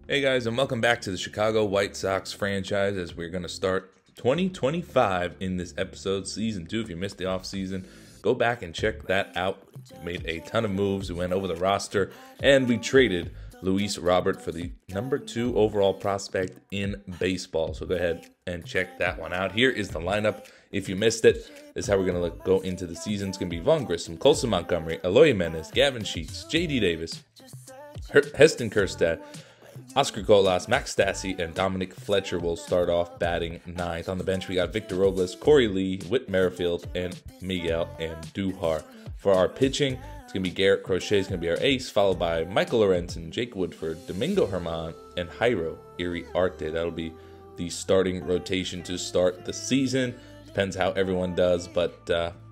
Hey guys, and welcome back to the Chicago White Sox franchise as we're going to start 2025 in this episode, Season 2. If you missed the offseason, go back and check that out. We made a ton of moves. We went over the roster, and we traded Luis Robert for the number 2 overall prospect in baseball. So go ahead and check that one out. Here is the lineup. If you missed it, this is how we're going to go into the season. It's going to be Vaughn Grissom, Colson Montgomery, Eloy Jimenez, Gavin Sheets, J.D. Davis, Heston Kjerstad, Oscar Colas, Max Stassi, and Dominic Fletcher will start off batting 9th. On the bench, we got Victor Robles, Corey Lee, Whit Merrifield, and Miguel Andujar. For our pitching, it's going to be Garrett Crochet is going to be our ace, followed by Michael Lorenzen, Jake Woodford, Domingo Germán, and Jairo Iriarte. That'll be the starting rotation to start the season. Depends how everyone does, but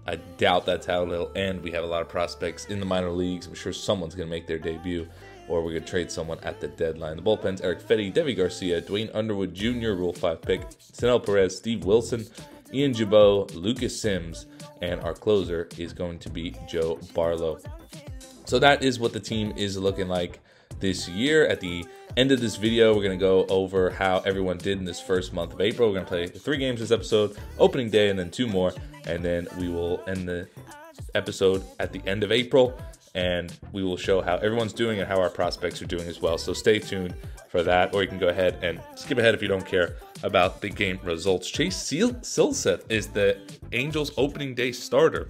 I doubt that's how it'll end. We have a lot of prospects in the minor leagues. I'm sure someone's going to make their debut, or we're going to trade someone at the deadline. The bullpens, Eric Fetty, Devi Garcia, Dwayne Underwood Jr., Rule 5 pick, Sanel Perez, Steve Wilson, Ian Gibaut, Lucas Sims, and our closer is going to be Joe Barlow. So that is what the team is looking like this year. At the end of this video, we're going to go over how everyone did in this first month of April. We're going to play 3 games this episode, opening day, and then 2 more, and then we will end the episode at the end of April, and we will show how everyone's doing and how our prospects are doing as well. So stay tuned for that, or you can go ahead and skip ahead if you don't care about the game results. Chase Silseth is the Angels opening day starter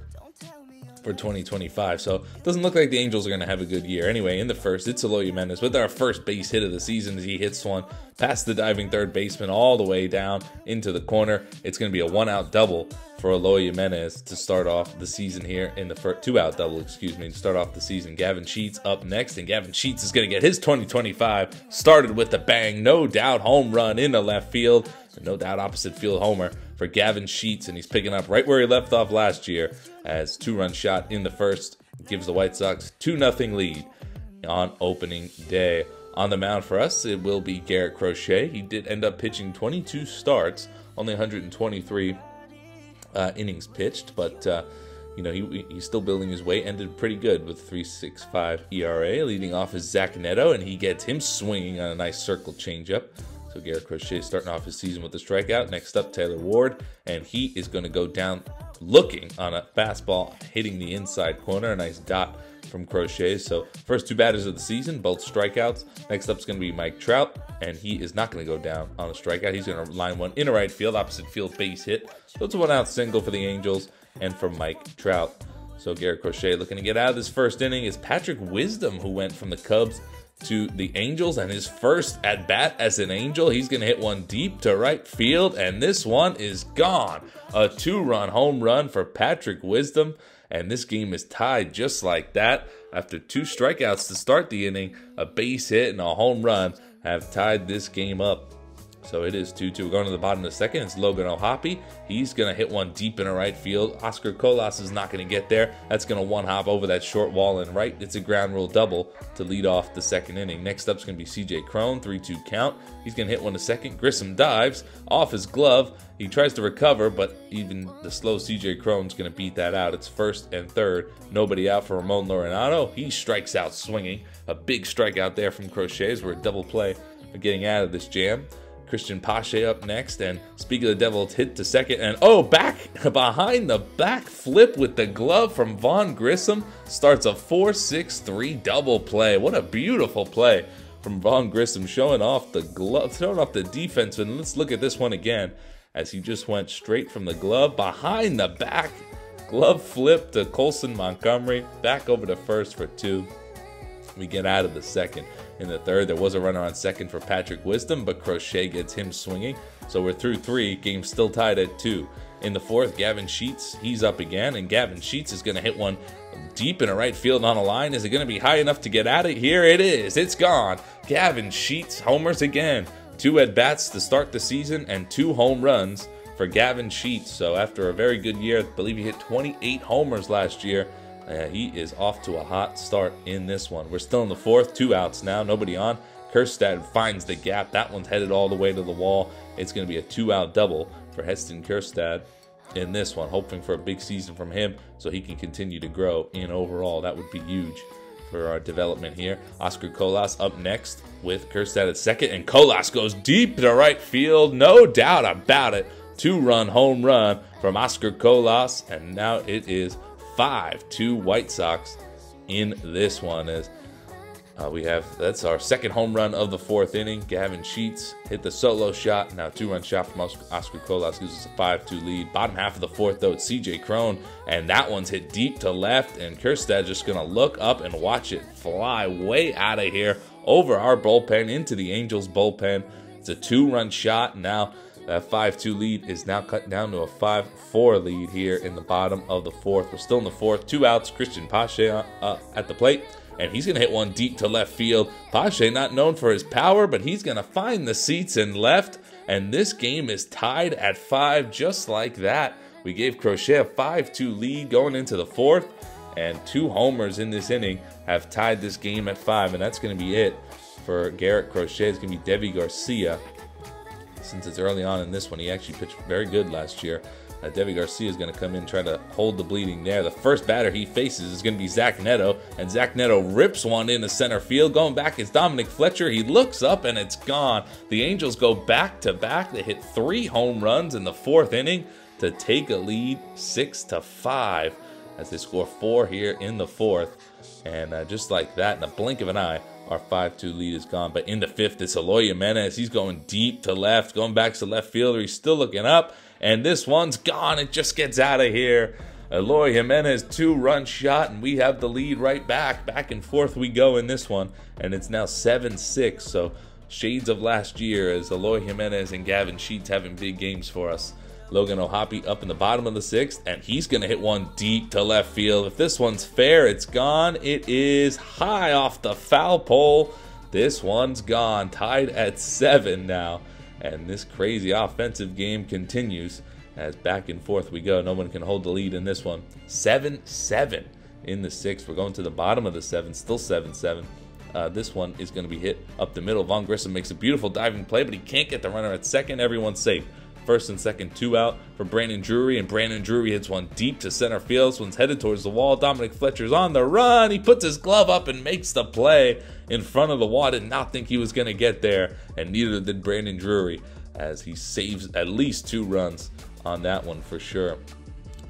for 2025. So it doesn't look like the Angels are going to have a good year. Anyway, in the first, it's Eloy Jimenez with our first base hit of the season as he hits one past the diving third baseman all the way down into the corner. It's going to be a 1-out double for Eloy Jimenez to start off the season here in the first 2-out double, to start off the season. Gavin Sheets up next, and Gavin Sheets is going to get his 2025 started with a bang. No doubt home run into left field. No doubt opposite field homer for Gavin Sheets, and he's picking up right where he left off last year as 2-run shot in the first gives the White Sox 2-0 lead on opening day. On the mound for us, it will be Garrett Crochet. He did end up pitching 22 starts, only 123 innings pitched, but he's still building his way. Ended pretty good with 3.65 ERA. Leading off is Zach Neto, and he gets him swinging on a nice circle changeup. So Garrett Crochet starting off his season with a strikeout. Next up, Taylor Ward, and he is going to go down looking on a fastball, hitting the inside corner. A nice dot from Crochet. So first 2 batters of the season, both strikeouts. Next up is going to be Mike Trout, and he is not going to go down on a strikeout. He's going to line one in a right field, opposite field base hit. So it's a 1-out single for the Angels and for Mike Trout. So Garrett Crochet looking to get out of this first inning is Patrick Wisdom, who went from the Cubs to the Angels, and his first at bat as an Angel, he's going to hit one deep to right field, and this one is gone. A 2-run home run for Patrick Wisdom, and this game is tied just like that. After 2 strikeouts to start the inning, a base hit and a home run have tied this game up. So it is 2-2. We're going to the bottom of the second. It's Logan O'Hoppe. He's going to hit one deep in a right field. Oscar Colas is not going to get there. That's going to one-hop over that short wall and right. It's a ground rule double to lead off the second inning. Next up is going to be CJ Cron, 3-2 count. He's going to hit one to second. Grissom dives off his glove. He tries to recover, but even the slow CJ Cron's going to beat that out. It's first and third. Nobody out for Ramon Laureano. He strikes out swinging. A big strikeout there from Crochet as we're a double play for getting out of this jam. Christian Pache up next, and speak of the devil, it's hit to second, and back behind the back flip with the glove from Vaughn Grissom starts a 4-6-3 double play. What a beautiful play from Vaughn Grissom, showing off the glove, showing off the defense. And let's look at this one again as he just went straight from the glove behind the back. Glove flip to Colson Montgomery, back over to first for 2. We get out of the second. In the third, there was a runner on second for Patrick Wisdom, but Crochet gets him swinging. So we're through 3. Game still tied at 2. In the fourth, Gavin Sheets, he's up again, and Gavin Sheets is going to hit one deep in a right field on a line. Is it going to be high enough to get at it? Here it is. It's gone. Gavin Sheets homers again. 2 at-bats to start the season and 2 home runs for Gavin Sheets. So after a very good year, I believe he hit 28 homers last year. He is off to a hot start in this one. We're still in the fourth, 2 outs now, nobody on. Kjerstad finds the gap. That one's headed all the way to the wall. It's going to be a 2-out double for Heston Kjerstad in this one, hoping for a big season from him so he can continue to grow in overall. That would be huge for our development here. Oscar Colas up next with Kjerstad at second, and Colas goes deep to right field. No doubt about it. 2-run home run from Oscar Colas, and now it is 5-2 White Sox in this one. As that's our second home run of the 4th inning. Gavin Sheets hit the solo shot. Now 2-run shot from Oscar Colas gives us a 5-2 lead. Bottom half of the 4th, though, it's CJ Cron, and that one's hit deep to left, and Kjerstad just going to look up and watch it fly way out of here over our bullpen into the Angels bullpen. It's a 2-run shot. Now that 5-2 lead is now cut down to a 5-4 lead here in the bottom of the 4th. We're still in the 4th. 2 outs. Christian Pache at the plate. And he's going to hit one deep to left field. Pache not known for his power, but he's going to find the seats in left. And this game is tied at 5 just like that. We gave Crochet a 5-2 lead going into the 4th. And 2 homers in this inning have tied this game at 5. And that's going to be it for Garrett Crochet. It's going to be Devi Garcia. Since it's early on in this one, he actually pitched very good last year. Devi Garcia is going to come in and try to hold the bleeding there. The first batter he faces is going to be Zach Neto, and Zach Neto rips one into center field. Going back is Dominic Fletcher. He looks up, and it's gone. The Angels go back-to-back. They hit 3 home runs in the 4th inning to take a lead 6-5 as they score 4 here in the 4th. And just like that, in the blink of an eye, our 5-2 lead is gone. But in the 5th, it's Eloy Jimenez. He's going deep to left, going back to left fielder. He's still looking up, and this one's gone. It just gets out of here. Eloy Jimenez, 2-run shot, and we have the lead right back. Back and forth we go in this one, and it's now 7-6. So shades of last year as Eloy Jimenez and Gavin Sheets having big games for us. Logan O'Hoppe up in the bottom of the 6th, and he's going to hit one deep to left field. If this one's fair, it's gone. It is high off the foul pole. This one's gone. Tied at 7 now. And this crazy offensive game continues as back and forth we go. No one can hold the lead in this one. 7-7 in the 6th. We're going to the bottom of the 7th, still 7-7. This one is going to be hit up the middle. Vaughn Grissom makes a beautiful diving play, but he can't get the runner at second. Everyone's safe. First and second, 2 out for Brandon Drury, and Brandon Drury hits one deep to center field. This one's headed towards the wall. Dominic Fletcher's on the run. He puts his glove up and makes the play in front of the wall. Did not think he was going to get there, and neither did Brandon Drury, as he saves at least 2 runs on that one for sure.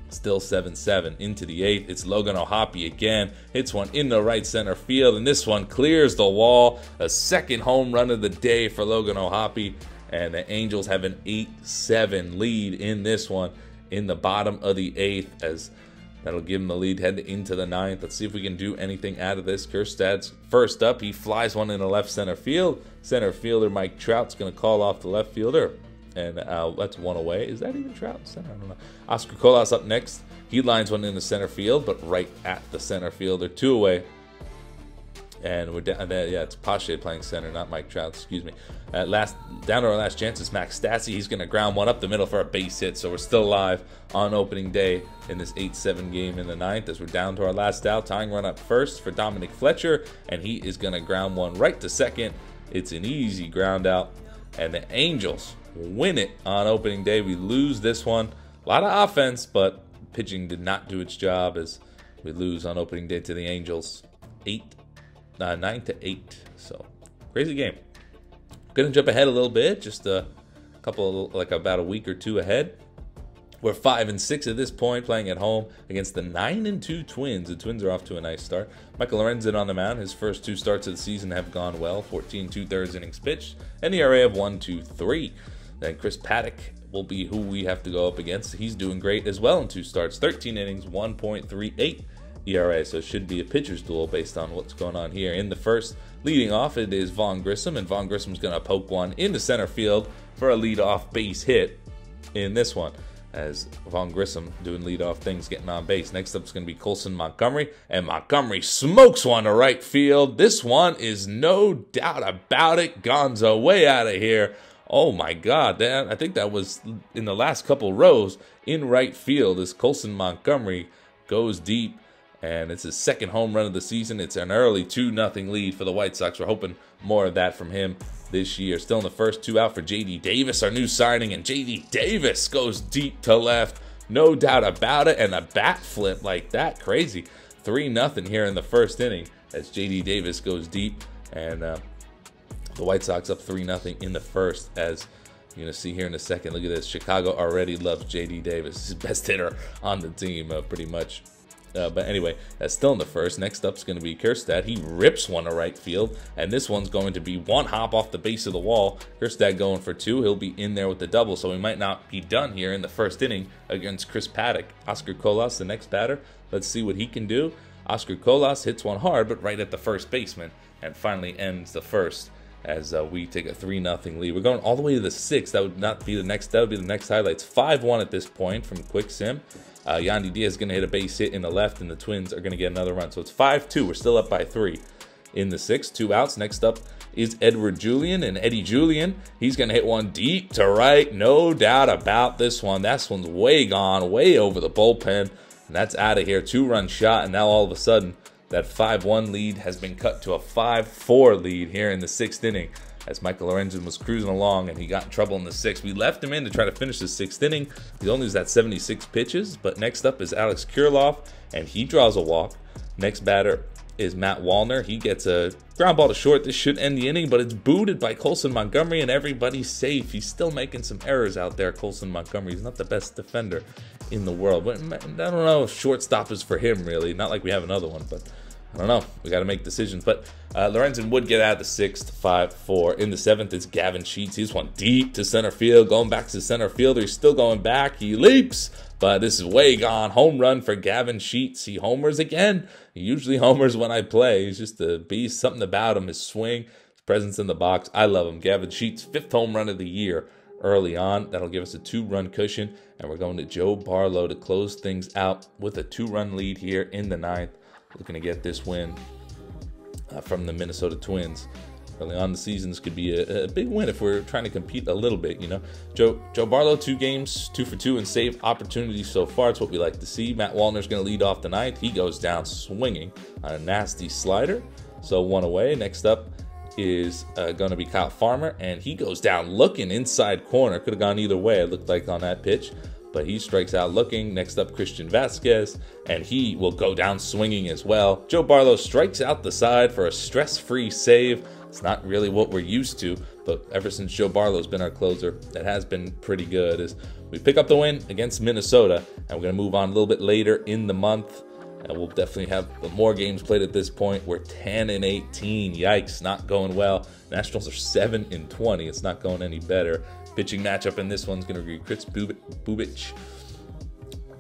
Still 7-7 into the 8th. It's Logan O'Hoppe again. Hits one in the right center field, and this one clears the wall. A second home run of the day for Logan O'Hoppe. And the Angels have an 8-7 lead in this one in the bottom of the 8th, as that'll give them the lead heading into the 9th. Let's see if we can do anything out of this. Kjerstad's first up. He flies one in the left center field. Center fielder Mike Trout's going to call off the left fielder. And that's one away. Is that even Trout? Center? I don't know. Oscar Colas up next. He lines one in the center field, but right at the center fielder. 2 away. And we're down there. Yeah, it's Pache playing center, not Mike Trout. Excuse me. Down to our last chance is Max Stassi. He's going to ground one up the middle for a base hit. So we're still live on opening day in this 8-7 game in the 9th as we're down to our last out. Tying run up first for Dominic Fletcher, and he is going to ground one right to second. It's an easy ground out, and the Angels win it on opening day. We lose this one. A lot of offense, but pitching did not do its job as we lose on opening day to the Angels. 9-8. So crazy game. Gonna jump ahead a little bit, just a couple, like about a week or 2 ahead. We're 5-6 at this point, playing at home against the 9-2 Twins. The Twins are off to a nice start. Michael Lorenzen on the mound. His first 2 starts of the season have gone well. 14 2/3 innings pitched, and the ERA of 1.23. Then Chris Paddock will be who we have to go up against. He's doing great as well in 2 starts. 13 innings, 1.38 ERA. So it should be a pitcher's duel based on what's going on here. In the first, leading off, it is Vaughn Grissom, and Vaughn Grissom's going to poke one into center field for a leadoff base hit in this one, as Vaughn Grissom doing leadoff things, getting on base. Next up is going to be Colson Montgomery, and Montgomery smokes one to right field. This one is no doubt about it. Gonzo way out of here. Oh my God, I think that was in the last couple rows in right field as Colson Montgomery goes deep. And it's his second home run of the season. It's an early 2-0 lead for the White Sox. We're hoping more of that from him this year. Still in the first, 2 out for J.D. Davis, our new signing. And J.D. Davis goes deep to left. No doubt about it. And a bat flip like that. Crazy. 3-0 here in the first inning as JD Davis goes deep, and the White Sox up 3-0 in the first. As you're going to see here in a second, look at this. Chicago already loves JD Davis. He's the best hitter on the team, pretty much. But anyway, that's still in the first. Next up is going to be Kjerstad. He rips one to right field, and this one's going to be one hop off the base of the wall. Kjerstad going for 2. He'll be in there with the double, so he might not be done here in the first inning against Chris Paddock. Oscar Colas, the next batter. Let's see what he can do. Oscar Colas hits one hard, but right at the first baseman, and finally ends the first as we take a 3-0 lead. We're going all the way to the 6th. That would not be the next. That would be the next highlights. 5-1 at this point from Quick Sim. Yandy Diaz is going to hit a base hit in the left, and the Twins are going to get another run. So it's 5-2. We're still up by 3 in the 6th. 2 outs. Next up is Edward Julian, and Eddie Julian, he's going to hit one deep to right. No doubt about this one. That one's way gone, way over the bullpen, and that's out of here. 2-run shot, and now all of a sudden, that 5-1 lead has been cut to a 5-4 lead here in the 6th inning, as Michael Lorenzen was cruising along and he got in trouble in the 6th. We left him in to try to finish the 6th inning. He only was at 76 pitches, but next up is Alex Kirilloff, and he draws a walk. Next batter is Matt Wallner. He gets a ground ball to short. This should end the inning, but it's booted by Colson Montgomery, and everybody's safe. He's still making some errors out there, Colson Montgomery. He's not the best defender in the world. But I don't know if shortstop is for him, really. Not like we have another one, but I don't know. We got to make decisions. But Lorenzen would get out of the 6th, 5-4. In the 7th, it's Gavin Sheets. He's one deep to center field, going back to center fielder. He's still going back. He leaps, but this is way gone. Home run for Gavin Sheets. He homers again. He usually homers when I play. He's just a beast. Something about him, his swing, his presence in the box. I love him. Gavin Sheets, 5th home run of the year early on. That'll give us a 2-run cushion, and we're going to Joe Barlow to close things out with a 2-run lead here in the 9th. Looking to get this win from the Minnesota Twins. Early on in the season, this could be a big win if we're trying to compete a little bit, you know. Joe Barlow, 2 games, 2 for 2 in save opportunities so far. It's what we like to see. Matt Wallner's going to lead off the 9th. He goes down swinging on a nasty slider. So 1 away. Next up is going to be Kyle Farmer, and he goes down looking inside corner. Could have gone either way, it looked like on that pitch, but he strikes out looking. Next up, Christian Vasquez, and he will go down swinging as well. Joe Barlow strikes out the side for a stress-free save. It's not really what we're used to, but ever since Joe Barlow's been our closer, that has been pretty good. As we pick up the win against Minnesota, and we're going to move on a little bit later in the month, and we'll definitely have more games played at this point. We're 10-18. Yikes, not going well. Nationals are 7-20. It's not going any better. Pitching matchup in this one's going to be Chris Bubic.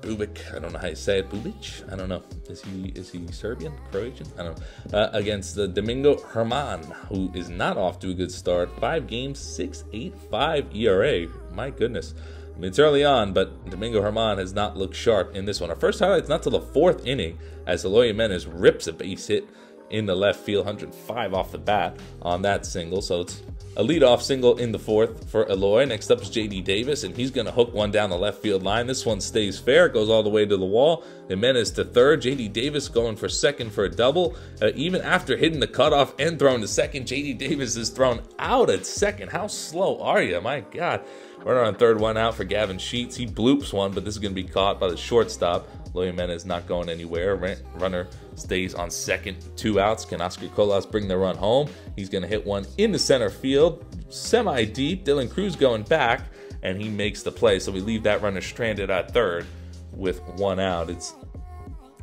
I don't know how you say it. Bubic? I don't know. Is he Serbian? Croatian? I don't know. Against the Domingo Herman, who is not off to a good start. 5 games, 6.85 ERA. My goodness. I mean, it's early on, but Domingo Herman has not looked sharp in this one. Our first highlight's not till the 4th inning, as Eloy Jimenez rips a base hit in the left field, 105 off the bat on that single. So it's a leadoff single in the 4th for Eloy. Next up is JD Davis, and he's going to hook one down the left field line. This one stays fair. It goes all the way to the wall. Jimenez to 3rd. JD Davis going for 2nd for a double. Even after hitting the cutoff and throwing to 2nd, JD Davis is thrown out at 2nd. How slow are you? My God. Runner on 3rd, 1 out for Gavin Sheets. He bloops one, but this is going to be caught by the shortstop. Eloy Jimenez not going anywhere. Runner stays on 2nd, 2 outs. Can Oscar Colas bring the run home? He's going to hit one into center field, semi-deep. Dylan Cruz going back, and he makes the play. So we leave that runner stranded at 3rd with 1 out. It's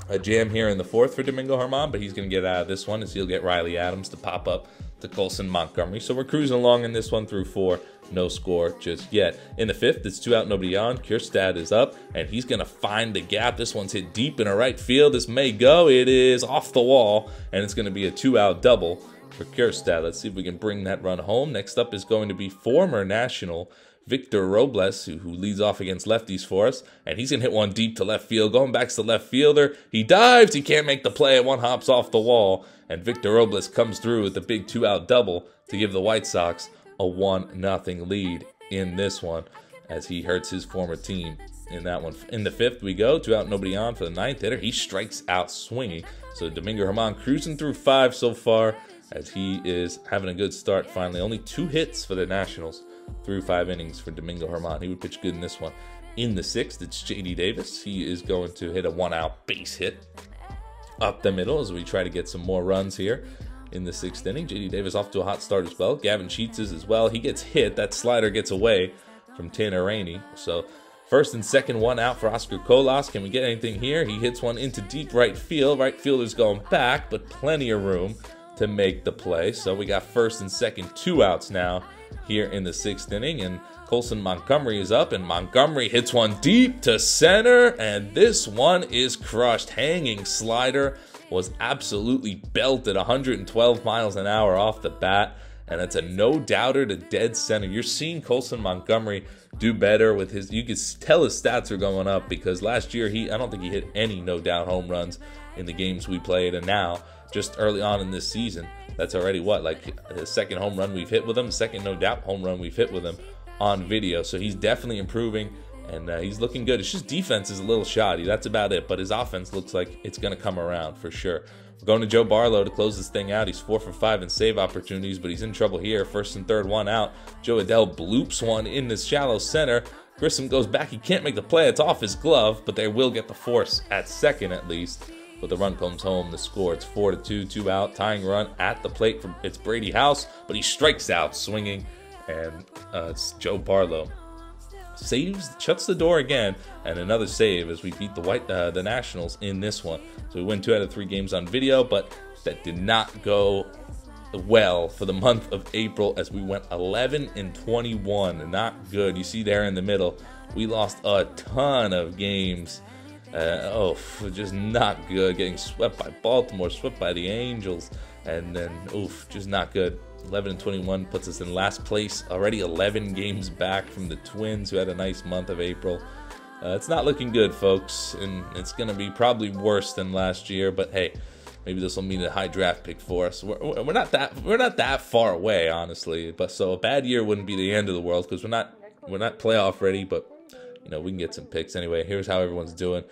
a jam here in the 4th for Domingo Herman, but he's going to get out of this one as he'll get Riley Adams to pop up to Colson Montgomery. So we're cruising along in this one through 4. No score just yet. In the 5th, it's 2 out, nobody on. Kjerstad is up, and he's going to find the gap. This one's hit deep in a right field. This may go. It is off the wall, and it's going to be a 2-out double for Kjerstad. Let's see if we can bring that run home. Next up is going to be former National Victor Robles, who leads off against lefties for us, and he's going to hit one deep to left field. Going back to the left fielder. He dives. He can't make the play. One hops off the wall, and Victor Robles comes through with a big 2-out double to give the White Sox a 1-0 lead in this one, as he hurts his former team in that one. In the 5th, we go 2 out, nobody on for the 9th hitter. He strikes out swinging. So Domingo Herman cruising through 5 so far, as he is having a good start finally. Only 2 hits for the Nationals through 5 innings for Domingo Herman. He would pitch good in this one. In the 6th, it's JD Davis. He is going to hit a 1-out base hit up the middle as we try to get some more runs here in the 6th inning. JD Davis off to a hot start as well. Gavin Sheets is as well. He gets hit. That slider gets away from Tanner Rainey. So first and second, one out for Oscar Colas. Can we get anything here? He hits one into deep right field. Right fielder's going back, but plenty of room to make the play. So we got first and second, 2 outs now here in the 6th inning, and Colson Montgomery is up, and Montgomery hits one deep to center, and this one is crushed. Hanging slider was absolutely belted, 112 miles an hour off the bat, and it's a no-doubter to dead center. You're seeing Colson Montgomery do better with his, you can tell his stats are going up, because last year I don't think he hit any no-doubt home runs in the games we played, and now, just early on in this season, that's already like the second home run we've hit with him, second no-doubt home run we've hit with him on video. So he's definitely improving, and he's looking good. It's just defense is a little shoddy. That's about it. But his offense looks like it's going to come around for sure. We're going to Joe Barlow to close this thing out. He's 4 for 5 in save opportunities, but he's in trouble here. First and third, one out. Joe Adell bloops one in the shallow center. Grissom goes back. He can't make the play. It's off his glove, but they will get the force at second at least. But the run comes home. The score, it's 4-2, 2 out. Tying run at the plate from it's Brady House, but he strikes out swinging, and it's Joe Barlow saves, shuts the door again, and another save as we beat the Nationals in this one. So we win 2 out of 3 games on video, but that did not go well for the month of April as we went 11-21. Not good. You see there in the middle, we lost a ton of games. Just not good. Getting swept by Baltimore, swept by the Angels, and then, just not good. 11-21 puts us in last place, already 11 games back from the Twins, who had a nice month of April. It's not looking good, folks, and it's going to be probably worse than last year, but hey, maybe this will mean a high draft pick for us. We're not that far away, honestly, but so a bad year wouldn't be the end of the world, because we're not playoff ready, but we can get some picks anyway. Here's how everyone's doing.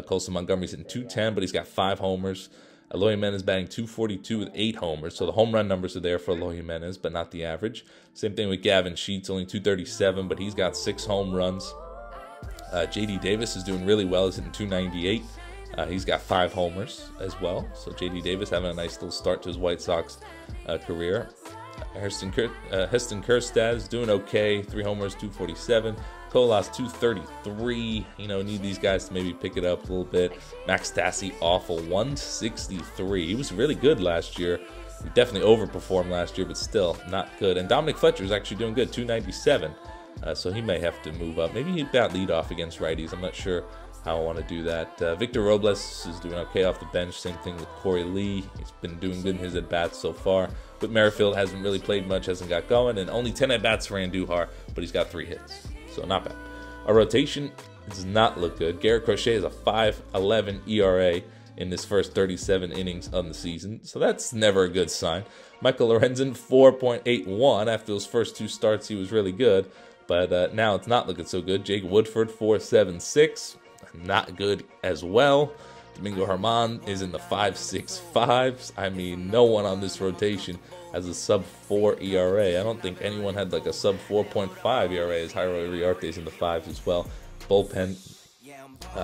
Colson Montgomery's hitting 210, but he's got 5 homers. Eloy Jimenez batting 242 with 8 homers. So the home run numbers are there for Eloy Jimenez, but not the average. Same thing with Gavin Sheets, only 237, but he's got 6 home runs. JD Davis is doing really well. He's hitting 298. He's got 5 homers as well. So JD Davis having a nice little start to his White Sox career. Heston Kjerstad is doing okay. 3 homers, 247. Colas 233. Need these guys to maybe pick it up a little bit. Max Stassi awful, 163. He was really good last year. He definitely overperformed last year, but still not good. And Dominic Fletcher is actually doing good, 297. So he may have to move up. Maybe he'd bat leadoff against righties. I'm not sure how I want to do that. Victor Robles is doing okay off the bench. Same thing with Corey Lee. He's been doing good in his at-bats so far. But Merrifield hasn't really played much, hasn't got going. And only 10 at-bats for Andujar, but he's got 3 hits. So not bad. Our rotation does not look good. Garrett Crochet is a 5.11 ERA in his first 37 innings of the season. So that's never a good sign. Michael Lorenzen, 4.81. After those first 2 starts, he was really good. But now it's not looking so good. Jake Woodford, 4.76. Not good as well. Domingo Germán is in the 5.65s. I mean, no one on this rotation has a sub-4 ERA. I don't think anyone had like a sub-4.5 ERA, as Jairo Uriarte's in the 5s as well. Bullpen,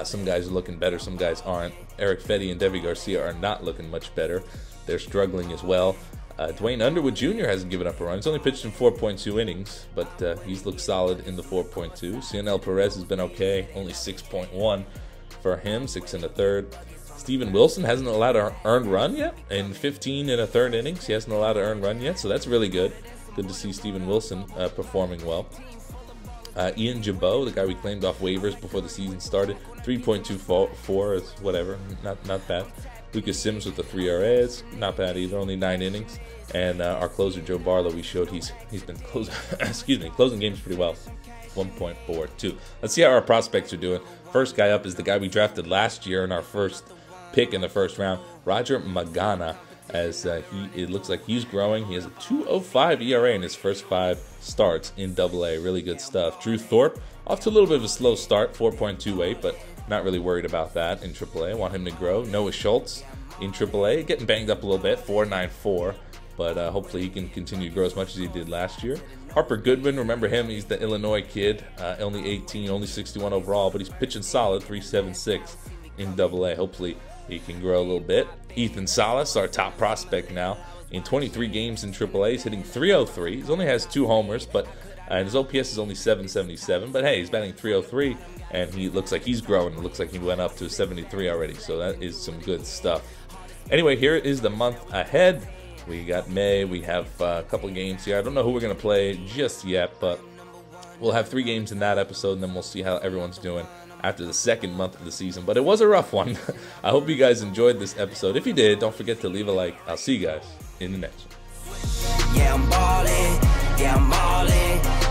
some guys are looking better, some guys aren't. Eric Fetty and Devi Garcia are not looking much better. They're struggling as well. Dwayne Underwood Jr. hasn't given up a run. He's only pitched in 4.2 innings, but he's looked solid in the 4.2. Cianel Perez has been okay, only 6.1 for him, 6 1/3. Steven Wilson hasn't allowed an earned run yet. In 15 1/3 innings, he hasn't allowed an earned run yet, so that's really good. Good to see Steven Wilson performing well. Ian Jabot, the guy we claimed off waivers before the season started, 3.24 is whatever, not bad. Lucas Sims with the 3 ERAs, not bad either, only 9 innings. And our closer Joe Barlow, we showed he's been closing games pretty well, 1.42. Let's see how our prospects are doing. First guy up is the guy we drafted last year in our first pick in the first round, Roger Magana, as it looks like he's growing. He has a 2.05 ERA in his first 5 starts in AA. Really good stuff. Drew Thorpe, off to a little bit of a slow start, 4.28, but not really worried about that in AAA. I want him to grow. Noah Schultz in AAA, getting banged up a little bit, 4.94, but hopefully he can continue to grow as much as he did last year. Harper Goodwin, remember him, he's the Illinois kid, only 18, only 61 overall, but he's pitching solid, 3.76 in AA. Hopefully he can grow a little bit. Ethan Salas, our top prospect now, in 23 games in AAA, he's hitting .303. He only has 2 homers, but his OPS is only .777. But hey, he's batting .303, and he looks like he's growing. It looks like he went up to 73 already, so that is some good stuff. Anyway, here is the month ahead. We got May. We have a couple of games here. I don't know who we're going to play just yet, but we'll have 3 games in that episode, and then we'll see how everyone's doing after the second month of the season. But it was a rough one. I hope you guys enjoyed this episode. If you did, don't forget to leave a like. I'll see you guys in the next one. Yeah, I'm ballin', yeah, I'm ballin'.